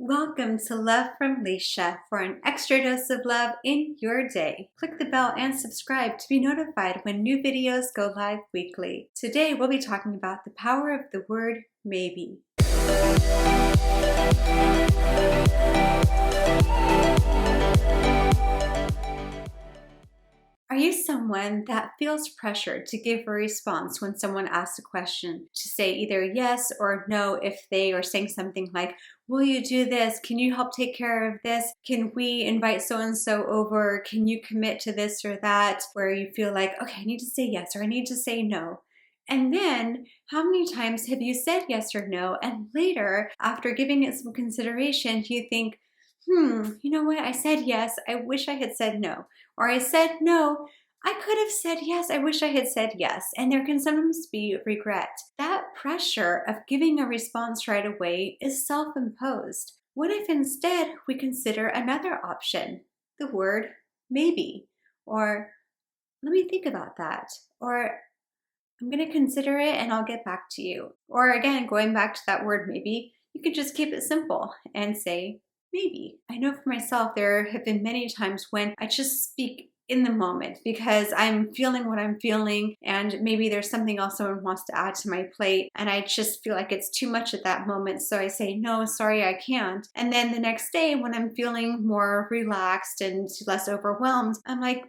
Welcome to Love from Lisha for an extra dose of love in your day. Click the bell and subscribe to be notified when new videos go live weekly. Today we'll be talking about the power of the word maybe. Are you someone that feels pressured to give a response when someone asks a question, to say either yes or no if they are saying something like, will you do this? Can you help take care of this? Can we invite so-and-so over? Can you commit to this or that? Where you feel like, okay, I need to say yes or I need to say no. And then how many times have you said yes or no? And later, after giving it some consideration, you think, you know what? I said yes. I wish I had said no. Or I said no. I could have said yes. I wish I had said yes. And there can sometimes be regret. That pressure of giving a response right away is self-imposed. What if instead we consider another option? The word maybe. Or let me think about that. Or I'm going to consider it and I'll get back to you. Or again, going back to that word maybe, you could just keep it simple and say maybe. I know for myself, there have been many times when I just speak in the moment because I'm feeling what I'm feeling and maybe there's something else someone wants to add to my plate and I just feel like it's too much at that moment. So I say, no, sorry, I can't. And then the next day when I'm feeling more relaxed and less overwhelmed, I'm like,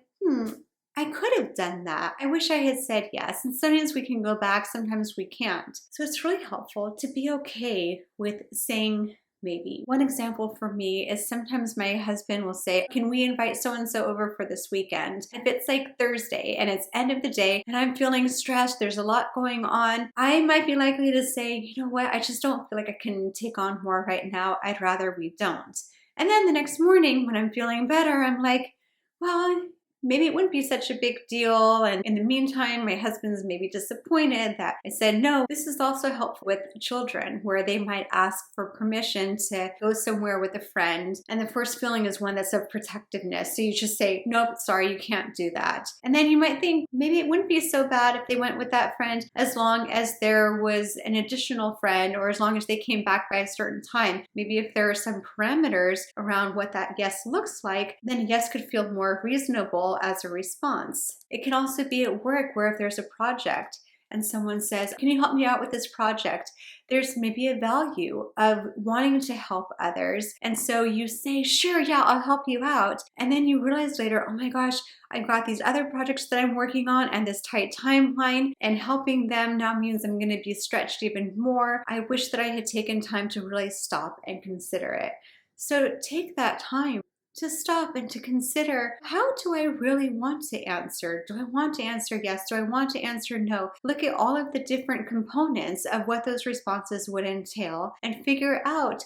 I could have done that. I wish I had said yes. And sometimes we can go back, sometimes we can't. So it's really helpful to be okay with saying maybe. One example for me is sometimes my husband will say, can we invite so-and-so over for this weekend? If it's like Thursday and it's end of the day and I'm feeling stressed, there's a lot going on, I might be likely to say, you know what, I just don't feel like I can take on more right now. I'd rather we don't. And then the next morning when I'm feeling better, I'm like, well, maybe it wouldn't be such a big deal. And in the meantime, my husband's maybe disappointed that I said no. This is also helpful with children where they might ask for permission to go somewhere with a friend. And the first feeling is one that's of protectiveness. So you just say, nope, sorry, you can't do that. And then you might think maybe it wouldn't be so bad if they went with that friend as long as there was an additional friend or as long as they came back by a certain time. Maybe if there are some parameters around what that yes looks like, then yes could feel more reasonable as a response. It can also be at work where if there's a project and someone says, can you help me out with this project? There's maybe a value of wanting to help others. And so you say, sure, yeah, I'll help you out. And then you realize later, oh my gosh, I've got these other projects that I'm working on and this tight timeline, and helping them now means I'm going to be stretched even more. I wish that I had taken time to really stop and consider it. So take that time to stop and to consider, how do I really want to answer? Do I want to answer yes? Do I want to answer no? Look at all of the different components of what those responses would entail and figure out,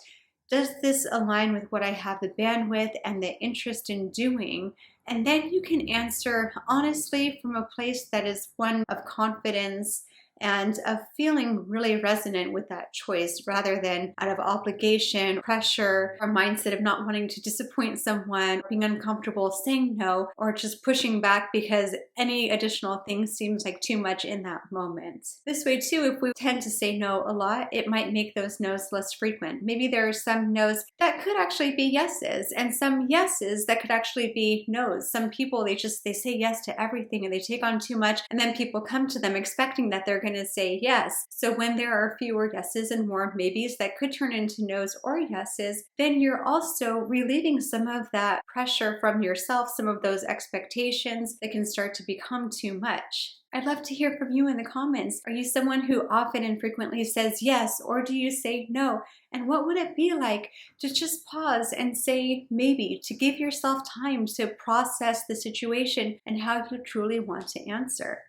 does this align with what I have the bandwidth and the interest in doing? And then you can answer honestly from a place that is one of confidence and of feeling really resonant with that choice rather than out of obligation, pressure, or mindset of not wanting to disappoint someone, being uncomfortable, saying no, or just pushing back because any additional thing seems like too much in that moment. This way too, if we tend to say no a lot, it might make those no's less frequent. Maybe there are some no's that could actually be yeses and some yeses that could actually be no's. Some people, they say yes to everything and they take on too much, and then people come to them expecting that they're going to say yes. So when there are fewer yeses and more maybes that could turn into no's or yeses, then you're also relieving some of that pressure from yourself, some of those expectations that can start to become too much. I'd love to hear from you in the comments. Are you someone who often and frequently says yes, or do you say no? And what would it be like to just pause and say maybe, to give yourself time to process the situation and how you truly want to answer?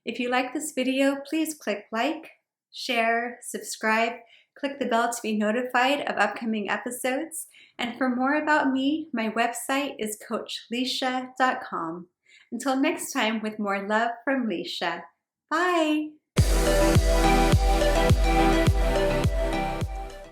If you like this video, please click like, share, subscribe, click the bell to be notified of upcoming episodes. And for more about me, my website is coachlisha.com. Until next time, with more love from Lisha. Bye!